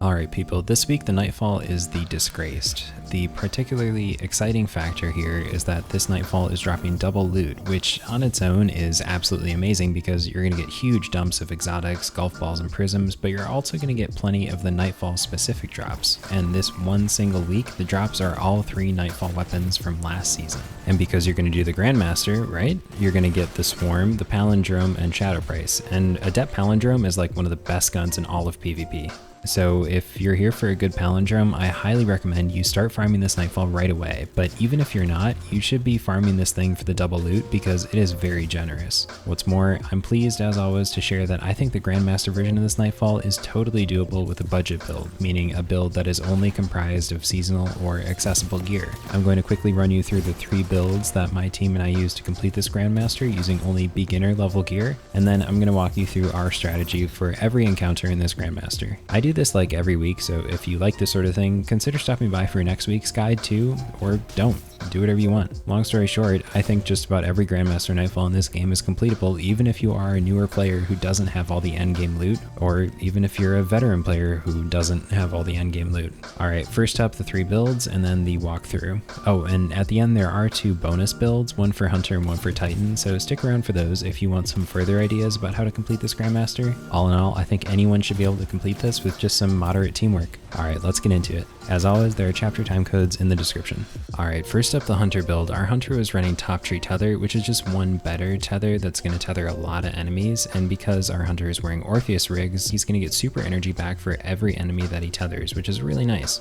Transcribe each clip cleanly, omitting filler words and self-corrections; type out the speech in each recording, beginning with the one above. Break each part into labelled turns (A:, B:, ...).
A: Alright people, this week the Nightfall is the Disgraced. The particularly exciting factor here is that this Nightfall is dropping double loot, which on its own is absolutely amazing because you're going to get huge dumps of exotics, golf balls, and prisms, but you're also going to get plenty of the Nightfall specific drops. And this one single week, the drops are all 3 Nightfall weapons from last season. And because you're going to do the Grandmaster, right? You're going to get the Swarm, the Palindrome, and Shadow Price. And Adept Palindrome is like one of the best guns in all of PvP. So if you're here for a good palindrome, I highly recommend you start farming this Nightfall right away, but even if you're not, you should be farming this thing for the double loot because it is very generous. What's more, I'm pleased as always to share that I think the Grandmaster version of this Nightfall is totally doable with a budget build, meaning a build that is only comprised of seasonal or accessible gear. I'm going to quickly run you through the 3 builds that my team and I use to complete this Grandmaster using only beginner level gear, and then I'm going to walk you through our strategy for every encounter in this Grandmaster. I do this like every week, so if you like this sort of thing, consider stopping by for next week's guide too, or don't. Do whatever you want. Long story short, I think just about every Grandmaster Nightfall in this game is completable, even if you are a newer player who doesn't have all the endgame loot, or even if you're a veteran player who doesn't have all the endgame loot. Alright, first up the 3 builds and then the walkthrough. Oh, and at the end there are 2 bonus builds, one for Hunter and one for Titan, so stick around for those if you want some further ideas about how to complete this Grandmaster. All in all, I think anyone should be able to complete this with just some moderate teamwork. Alright, let's get into it. As always, there are chapter time codes in the description. Alright, first up the Hunter build. Our Hunter was running top tree tether, which is just one better tether that's going to tether a lot of enemies, and because our Hunter is wearing Orpheus rigs, he's going to get super energy back for every enemy that he tethers, which is really nice.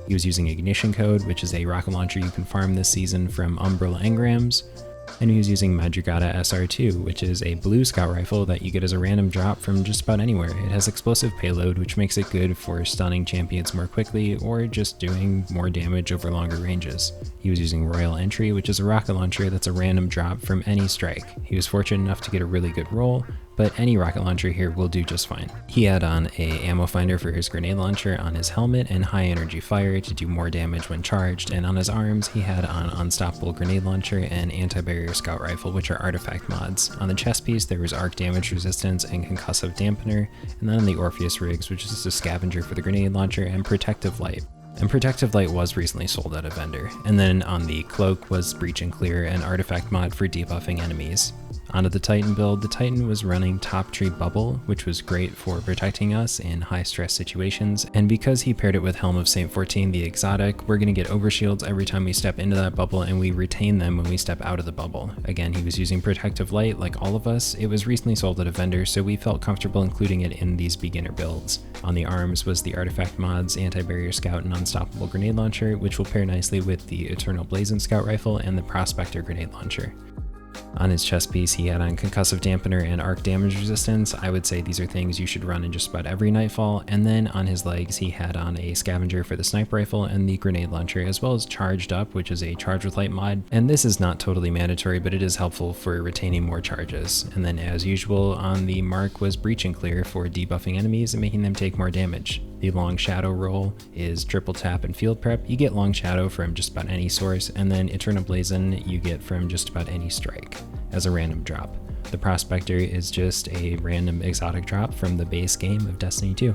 A: He was using Ignition Code, which is a rocket launcher you can farm this season from Umbrella Engrams, and he was using Madrugada SR2, which is a blue scout rifle that you get as a random drop from just about anywhere. It has explosive payload, which makes it good for stunning champions more quickly or just doing more damage over longer ranges. He was using Royal Entry, which is a rocket launcher that's a random drop from any strike. He was fortunate enough to get a really good roll, but any rocket launcher here will do just fine. He had on a ammo finder for his grenade launcher on his helmet and high energy fire to do more damage when charged, and on his arms he had on unstoppable grenade launcher and anti-barrier scout rifle, which are artifact mods. On the chest piece there was arc damage resistance and concussive dampener, and then on the Orpheus rigs, which is just a scavenger for the grenade launcher, and protective light. And Protective Light was recently sold at a vendor. And then on the cloak was Breach and Clear, an artifact mod for debuffing enemies. Onto the Titan build, the Titan was running Top Tree Bubble, which was great for protecting us in high stress situations, and because he paired it with Helm of Saint 14, the exotic, we're going to get overshields every time we step into that bubble, and we retain them when we step out of the bubble. Again, he was using Protective Light like all of us. It was recently sold at a vendor, so we felt comfortable including it in these beginner builds. On the arms was the artifact mods, Anti-Barrier Scout, and Unstoppable Grenade Launcher, which will pair nicely with the Eternal Blazing Scout Rifle and the Prospector Grenade Launcher. On his chest piece, he had on concussive dampener and arc damage resistance. I would say these are things you should run in just about every Nightfall. And then on his legs, he had on a scavenger for the sniper rifle and the grenade launcher, as well as charged up, which is a charge with light mod. And this is not totally mandatory, but it is helpful for retaining more charges. And then as usual, on the mark was Breach and Clear for debuffing enemies and making them take more damage. The long shadow roll is triple tap and field prep. You get long shadow from just about any source, and then Eternal Blazon you get from just about any strike as a random drop. The Prospector is just a random exotic drop from the base game of Destiny 2.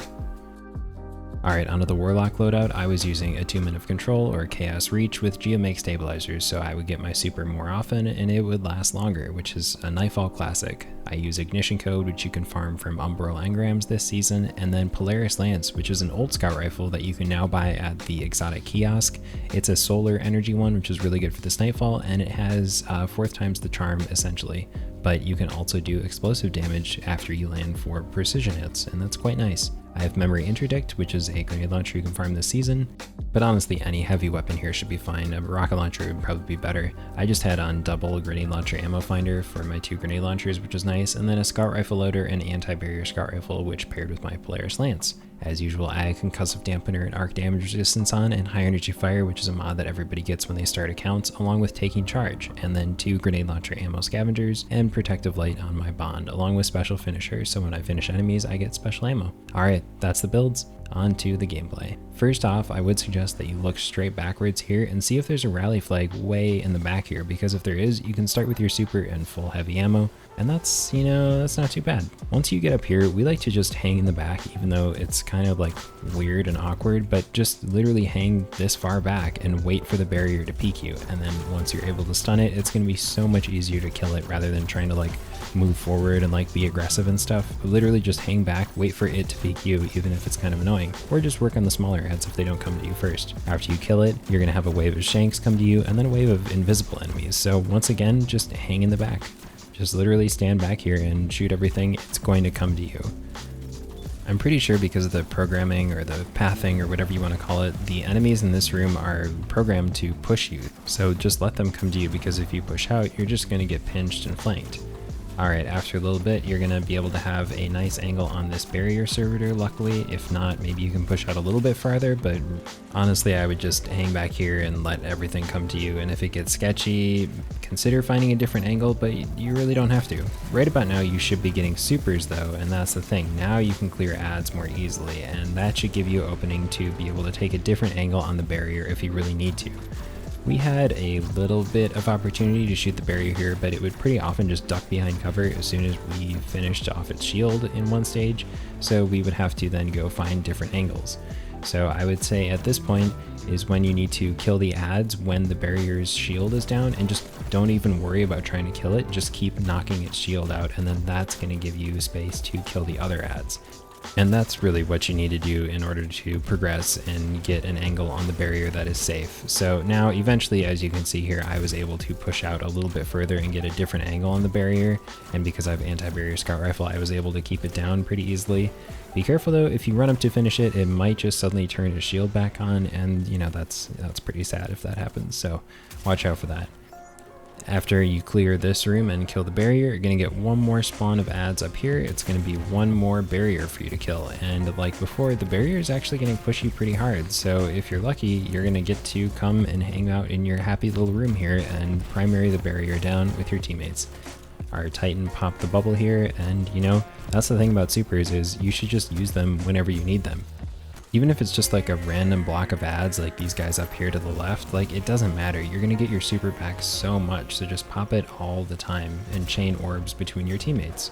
A: Alright, onto the Warlock loadout. I was using Attunement of Control or Chaos Reach with Geomake stabilizers, so I would get my super more often and it would last longer, which is a Nightfall classic. I use Ignition Code, which you can farm from Umbrella Engrams this season, and then Polaris Lance, which is an old scout rifle that you can now buy at the exotic kiosk. It's a solar energy one, which is really good for this Nightfall, and it has 4th times the charm essentially. But you can also do explosive damage after you land for precision hits, and that's quite nice. I have Memory Interdict, which is a grenade launcher you can farm this season, but honestly any heavy weapon here should be fine. A rocket launcher would probably be better. I just had on double grenade launcher ammo finder for my 2 grenade launchers, which is nice, and then a scout rifle loader and anti-barrier scout rifle, which paired with my Polaris Lance. As usual, I had concussive dampener and arc damage resistance on, and high energy fire, which is a mod that everybody gets when they start accounts, along with taking charge, and then 2 grenade launcher ammo scavengers and protective light on my bond, along with special finisher, so when I finish enemies I get special ammo. Alright, Alright, that's the builds. On to the gameplay. First off, I would suggest that you look straight backwards here and see if there's a rally flag way in the back here, because if there is, you can start with your super and full heavy ammo, and that's, you know, that's not too bad. Once you get up here, we like to just hang in the back, even though it's kind of like weird and awkward, but just literally hang this far back and wait for the barrier to peek you, and then once you're able to stun it, it's going to be so much easier to kill it rather than trying to like move forward and like be aggressive and stuff. Literally just hang back, wait for it to peek you, even if it's kind of annoying, or just work on the smaller heads if they don't come to you first. After you kill it, you're gonna have a wave of shanks come to you and then a wave of invisible enemies. So once again, just hang in the back. Just literally stand back here and shoot everything. It's going to come to you. I'm pretty sure because of the programming or the pathing or whatever you want to call it, the enemies in this room are programmed to push you. So just let them come to you, because if you push out, you're just going to get pinched and flanked. Alright, after a little bit, you're going to be able to have a nice angle on this barrier servitor, luckily. If not, maybe you can push out a little bit farther, but honestly, I would just hang back here and let everything come to you, and if it gets sketchy, consider finding a different angle, but you really don't have to. Right about now, you should be getting supers though, and that's the thing. Now you can clear ads more easily, and that should give you an opening to be able to take a different angle on the barrier if you really need to. We had a little bit of opportunity to shoot the barrier here, but it would pretty often just duck behind cover as soon as we finished off its shield in one stage, so we would have to then go find different angles. So I would say at this point is when you need to kill the ads when the barrier's shield is down, and just don't even worry about trying to kill it, just keep knocking its shield out, and then that's going to give you space to kill the other ads. And that's really what you need to do in order to progress and get an angle on the barrier that is safe. So now eventually, as you can see here, I was able to push out a little bit further and get a different angle on the barrier, and because I have anti-barrier scout rifle, I was able to keep it down pretty easily. Be careful though, if you run up to finish it, it might just suddenly turn its shield back on, and you know, that's pretty sad if that happens, so watch out for that. After you clear this room and kill the barrier, you're going to get one more spawn of ads up here. It's going to be one more barrier for you to kill, and like before, the barrier is actually going to push you pretty hard, so if you're lucky, you're going to get to come and hang out in your happy little room here and primary the barrier down with your teammates. Our Titan popped the bubble here, and you know, that's the thing about supers, is you should just use them whenever you need them. Even if it's just like a random block of ads like these guys up here to the left, like it doesn't matter, you're gonna get your super back so much, so just pop it all the time and chain orbs between your teammates.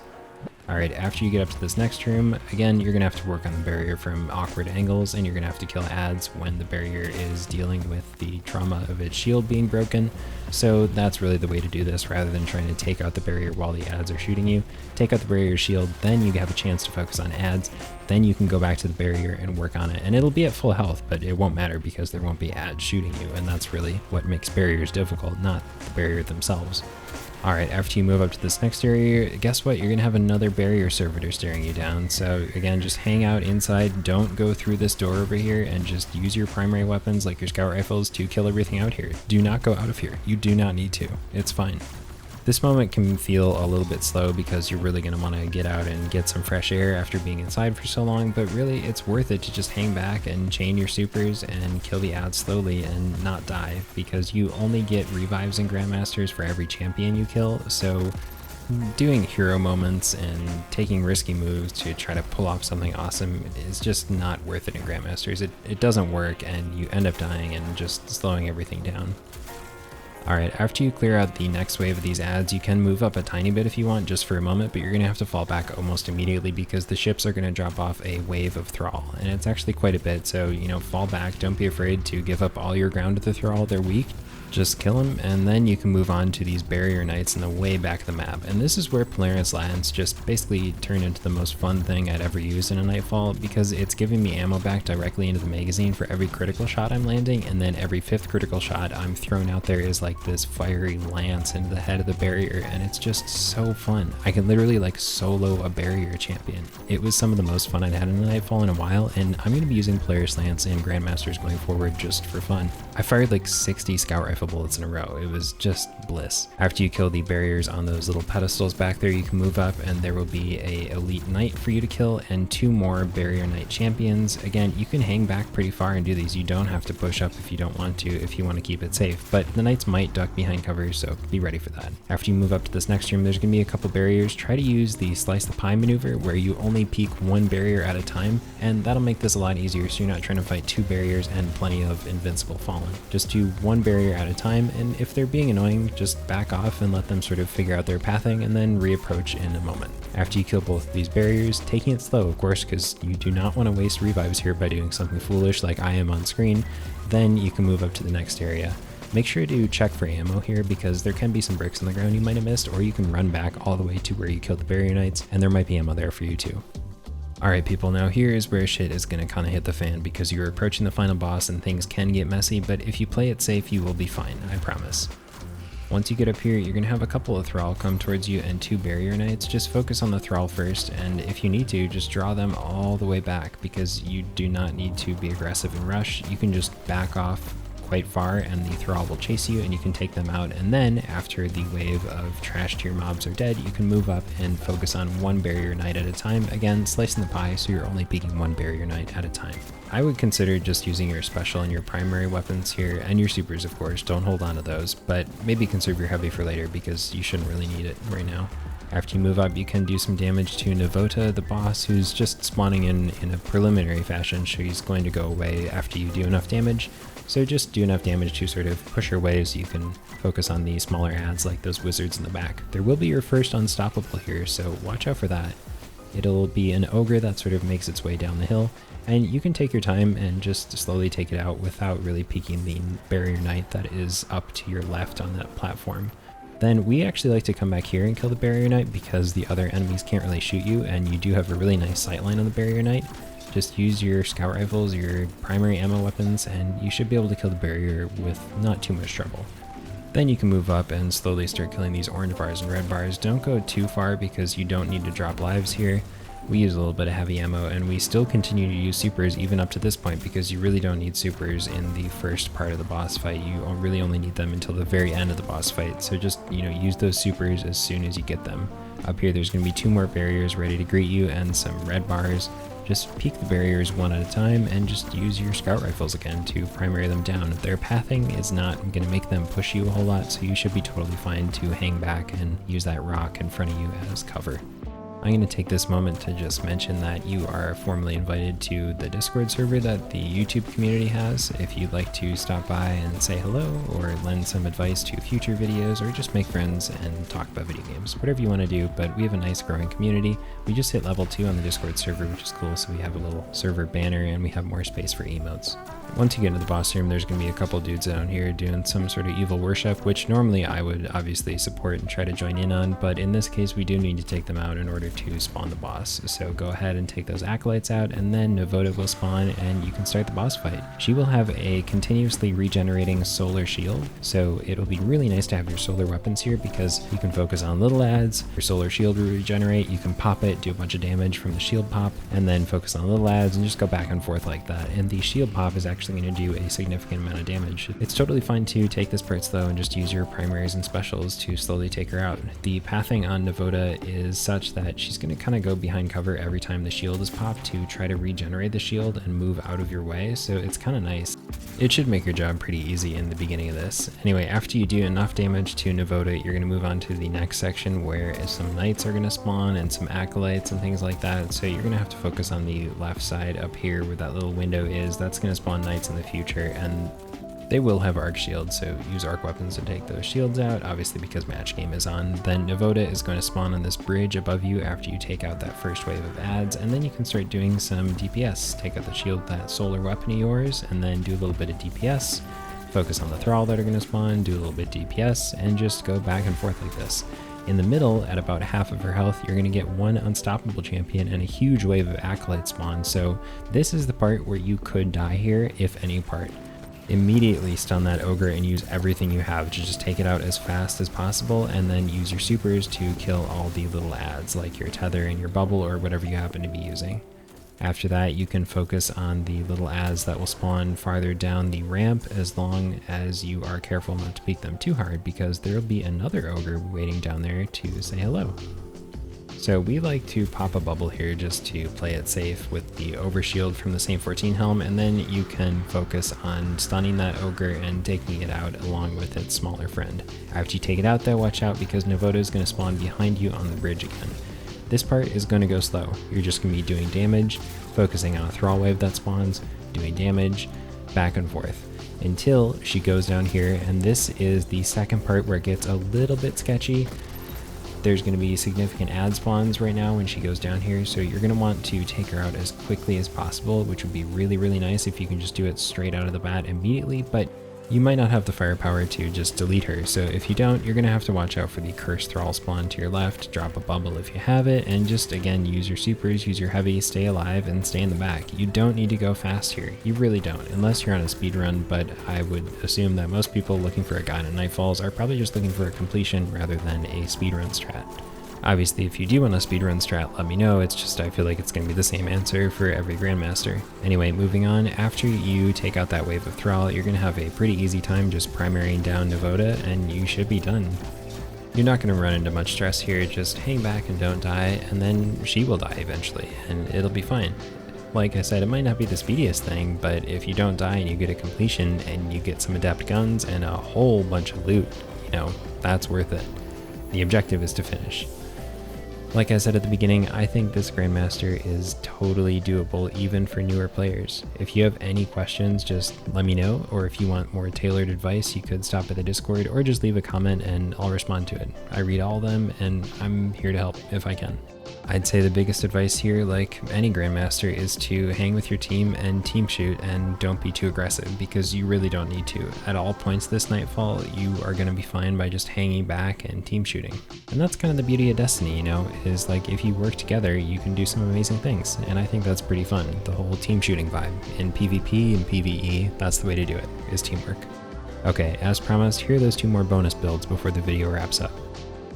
A: Alright, after you get up to this next room, again, you're going to have to work on the barrier from awkward angles, and you're going to have to kill ads when the barrier is dealing with the trauma of its shield being broken. So that's really the way to do this, rather than trying to take out the barrier while the ads are shooting you. Take out the barrier shield, then you have a chance to focus on ads, then you can go back to the barrier and work on it. And it'll be at full health, but it won't matter because there won't be ads shooting you, and that's really what makes barriers difficult, not the barrier themselves. Alright, after you move up to this next area, guess what? You're going to have another barrier servitor staring you down. So again, just hang out inside, don't go through this door over here, and just use your primary weapons like your scout rifles to kill everything out here. Do not go out of here. You do not need to. It's fine. This moment can feel a little bit slow because you're really going to want to get out and get some fresh air after being inside for so long, but really it's worth it to just hang back and chain your supers and kill the ads slowly and not die, because you only get revives in Grandmasters for every champion you kill, so doing hero moments and taking risky moves to try to pull off something awesome is just not worth it in Grandmasters. It doesn't work, and you end up dying and just slowing everything down. Alright, after you clear out the next wave of these ads, you can move up a tiny bit if you want, just for a moment, but you're going to have to fall back almost immediately because the ships are going to drop off a wave of thrall, and it's actually quite a bit, so, you know, fall back, don't be afraid to give up all your ground to the thrall, they're weak. Just kill them, and then you can move on to these barrier knights in the way back of the map. And this is where Polaris Lance just basically turned into the most fun thing I'd ever used in a Nightfall, because it's giving me ammo back directly into the magazine for every critical shot I'm landing, and then every 5th critical shot I'm thrown out there is like this fiery lance into the head of the barrier, and it's just so fun. I can literally like solo a barrier champion. It was some of the most fun I'd had in a Nightfall in a while, and I'm going to be using Polaris Lance in Grandmasters going forward just for fun. I fired like 60 scout rifles rifle bullets in a row. It was just bliss. After you kill the barriers on those little pedestals back there, you can move up and there will be a elite knight for you to kill and 2 more barrier knight champions. Again, you can hang back pretty far and do these. You don't have to push up if you don't want to, if you want to keep it safe, but the knights might duck behind cover, so be ready for that. After you move up to this next room, there's going to be a couple barriers. Try to use the slice the pie maneuver where you only peek 1 barrier at a time, and that'll make this a lot easier so you're not trying to fight 2 barriers and plenty of invincible fallen. Just do 1 barrier at a time, and if they're being annoying, just back off and let them sort of figure out their pathing and then reapproach in a moment. After you kill both of these barriers, taking it slow of course, because you do not want to waste revives here by doing something foolish like I am on screen, then you can move up to the next area. Make sure to check for ammo here because there can be some bricks on the ground you might have missed, or you can run back all the way to where you killed the barrier knights and there might be ammo there for you too. Alright people, now here is where shit is going to kind of hit the fan because you're approaching the final boss and things can get messy, but if you play it safe you will be fine, I promise. Once you get up here, you're going to have a couple of thrall come towards you and 2 barrier knights. Just focus on the thrall first, and if you need to, just draw them all the way back because you do not need to be aggressive and rush. You can just back off quite far and the thrall will chase you and you can take them out, and then after the wave of trash tier mobs are dead, you can move up and focus on 1 barrier knight at a time, again slicing the pie so you're only peeking 1 barrier knight at a time. I would consider just using your special and your primary weapons here, and your supers of course, don't hold on to those, but maybe conserve your heavy for later because you shouldn't really need it right now. After you move up, you can do some damage to Navota, the boss, who's just spawning in a preliminary fashion. She's going to go away after you do enough damage, so just do enough damage to sort of push her away so you can focus on the smaller adds like those wizards in the back. There will be your first unstoppable here, so watch out for that. It'll be an ogre that sort of makes its way down the hill, and you can take your time and just slowly take it out without really peeking the barrier knight that is up to your left on that platform. Then we actually like to come back here and kill the barrier knight because the other enemies can't really shoot you, and you do have a really nice sightline on the barrier knight. Just use your scout rifles, your primary ammo weapons, and you should be able to kill the barrier with not too much trouble. Then you can move up and slowly start killing these orange bars and red bars. Don't go too far because you don't need to drop lives here. We use a little bit of heavy ammo, and we still continue to use supers even up to this point because you really don't need supers in the first part of the boss fight. You really only need them until the very end of the boss fight, so just, use those supers as soon as you get them. Up here there's going to be 2 more barriers ready to greet you and some red bars. Just peek the barriers 1 at a time and just use your scout rifles again to primary them down. Their pathing is not going to make them push you a whole lot, so you should be totally fine to hang back and use that rock in front of you as cover. I'm going to take this moment to just mention that you are formally invited to the Discord server that the YouTube community has. If you'd like to stop by and say hello or lend some advice to future videos or just make friends and talk about video games, whatever you want to do, but we have a nice growing community. We just hit level 2 on the Discord server, which is cool, so we have a little server banner and we have more space for emotes. Once you get into the boss room, there's going to be a couple dudes down here doing some sort of evil worship, which normally I would obviously support and try to join in on, but in this case we do need to take them out in order to spawn the boss. So go ahead and take those acolytes out, and then Navota will spawn and you can start the boss fight. She will have a continuously regenerating solar shield, so it'll be really nice to have your solar weapons here because you can focus on little adds, your solar shield will regenerate, you can pop it, do a bunch of damage from the shield pop, and then focus on little adds and just go back and forth like that. And the shield pop is actually going to do a significant amount of damage. It's totally fine to take this part slow and just use your primaries and specials to slowly take her out. The pathing on Navota is such that she's going to kind of go behind cover every time the shield is popped to try to regenerate the shield and move out of your way, so it's kind of nice. It should make your job pretty easy in the beginning of this. Anyway, after you do enough damage to Navota, you're going to move on to the next section where some knights are going to spawn and some acolytes and things like that, so you're going to have to focus on the left side up here where that little window is. That's going to spawn knights in the future, and they will have arc shields, so use arc weapons to take those shields out, obviously because match game is on. Then Navota is going to spawn on this bridge above you after you take out that first wave of adds, and then you can start doing some DPS. Take out the shield, that solar weapon of yours, and then do a little bit of DPS. Focus on the thrall that are going to spawn, do a little bit DPS, and just go back and forth like this. In the middle, at about half of her health, you're going to get 1 unstoppable champion and a huge wave of acolytes spawn, so this is the part where you could die here, if any part. Immediately stun that ogre and use everything you have to just take it out as fast as possible, and then use your supers to kill all the little adds like your tether and your bubble or whatever you happen to be using. After that, you can focus on the little ads that will spawn farther down the ramp, as long as you are careful not to peek them too hard, because there will be another ogre waiting down there to say hello. So we like to pop a bubble here just to play it safe with the overshield from the Saint 14 helm, and then you can focus on stunning that ogre and taking it out along with its smaller friend. After you take it out though, watch out because Novoda is going to spawn behind you on the bridge again. This part is going to go slow. You're just going to be doing damage, focusing on a thrall wave that spawns, doing damage, back and forth, until she goes down here, and this is the second part where it gets a little bit sketchy. There's going to be significant ad spawns right now when she goes down here, so you're going to want to take her out as quickly as possible, which would be really, really nice if you can just do it straight out of the bat immediately, but you might not have the firepower to just delete her, so if you don't, you're going to have to watch out for the cursed thrall spawn to your left, drop a bubble if you have it, and just again use your supers, use your heavy, stay alive, and stay in the back. You don't need to go fast here. You really don't, unless you're on a speed run, but I would assume that most people looking for a guide on Nightfalls are probably just looking for a completion rather than a speedrun strat. Obviously, if you do want a speedrun strat, let me know. It's just I feel like it's going to be the same answer for every Grandmaster. Anyway, moving on, after you take out that wave of Thrall, you're going to have a pretty easy time just primarying down Novoda, and you should be done. You're not going to run into much stress here, just hang back and don't die, and then she will die eventually, and it'll be fine. Like I said, it might not be the speediest thing, but if you don't die and you get a completion, and you get some adept guns and a whole bunch of loot, you know, that's worth it. The objective is to finish. Like I said at the beginning, I think this Grandmaster is totally doable even for newer players. If you have any questions, just let me know, or if you want more tailored advice, you could stop at the Discord or just leave a comment and I'll respond to it. I read all of them and I'm here to help if I can. I'd say the biggest advice here, like any Grandmaster, is to hang with your team and team shoot, and don't be too aggressive because you really don't need to. At all points this Nightfall, you are going to be fine by just hanging back and team shooting. And that's kind of the beauty of Destiny, you know, is like if you work together, you can do some amazing things. And I think that's pretty fun, the whole team shooting vibe. In PvP and PvE, that's the way to do it, is teamwork. Okay, as promised, here are those two more bonus builds before the video wraps up.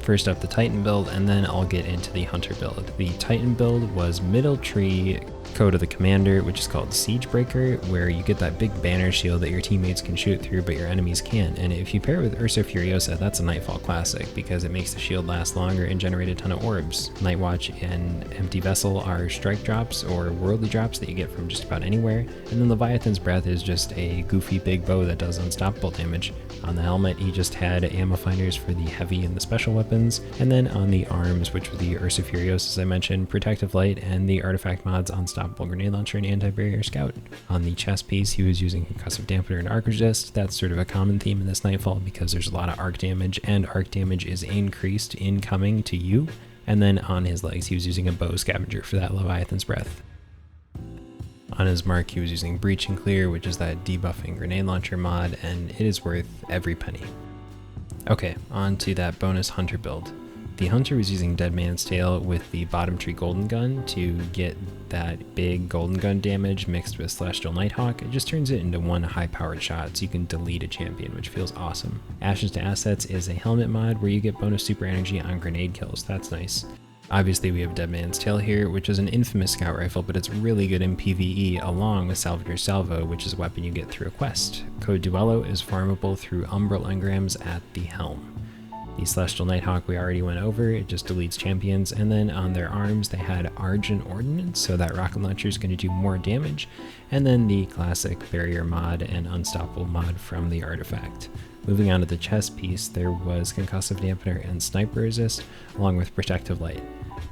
A: First up, the Titan build, and then I'll get into the Hunter build. The Titan build was middle tree code of the commander, which is called Siegebreaker, where you get that big banner shield that your teammates can shoot through but your enemies can't. And if you pair it with Ursa Furiosa, that's a Nightfall classic because it makes the shield last longer and generate a ton of orbs. Nightwatch and Empty Vessel are strike drops or worldly drops that you get from just about anywhere. And then Leviathan's Breath is just a goofy big bow that does unstoppable damage. On the helmet, he just had ammo finders for the heavy and the special weapons. And then on the arms, which were the Ursa Furiosa, as I mentioned, Protective Light, and the artifact mods Unstoppable Grenade Launcher and Anti-Barrier Scout. On the chest piece, he was using Concussive Dampener and Arc Resist. That's sort of a common theme in this Nightfall because there's a lot of arc damage, and arc damage is increased incoming to you. And then on his legs, he was using a Bow Scavenger for that Leviathan's Breath. On his mark, he was using Breach and Clear, which is that debuffing grenade launcher mod, and it is worth every penny. Okay, on to that bonus Hunter build. The Hunter was using Dead Man's Tale with the bottom tree golden gun to get that big golden gun damage mixed with Celestial Nighthawk. It just turns it into one high powered shot so you can delete a champion, which feels awesome. Ashes to Assets is a helmet mod where you get bonus super energy on grenade kills. That's nice. Obviously we have Dead Man's Tale here, which is an infamous scout rifle, but it's really good in PvE along with Salvager's Salvo, which is a weapon you get through a quest. Code Duello is farmable through Umbral engrams at the helm. The Celestial Nighthawk we already went over, it just deletes champions, and then on their arms they had Argent Ordnance, so that rocket launcher is going to do more damage, and then the classic Barrier mod and Unstoppable mod from the artifact. Moving on to the chest piece, there was Concussive Dampener and Sniper Resist, along with Protective Light.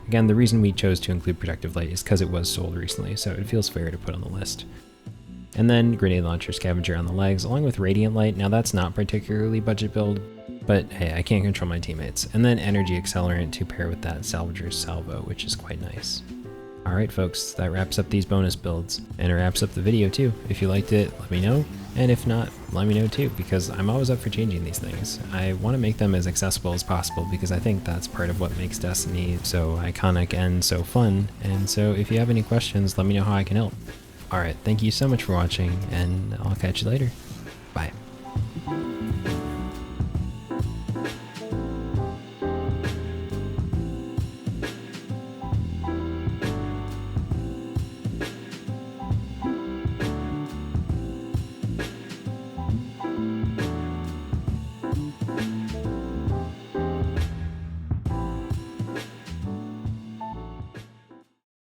A: Again, the reason we chose to include Protective Light is because it was sold recently, so it feels fair to put on the list. And then Grenade Launcher Scavenger on the legs, along with Radiant Light. Now that's not particularly budget build, but hey, I can't control my teammates. And then Energy Accelerant to pair with that Salvager's Salvo, which is quite nice. Alright folks, that wraps up these bonus builds, and it wraps up the video too. If you liked it, let me know, and if not, let me know too, because I'm always up for changing these things. I want to make them as accessible as possible because I think that's part of what makes Destiny so iconic and so fun, and so if you have any questions, let me know how I can help. Alright, thank you so much for watching, and I'll catch you later. Bye.
B: you.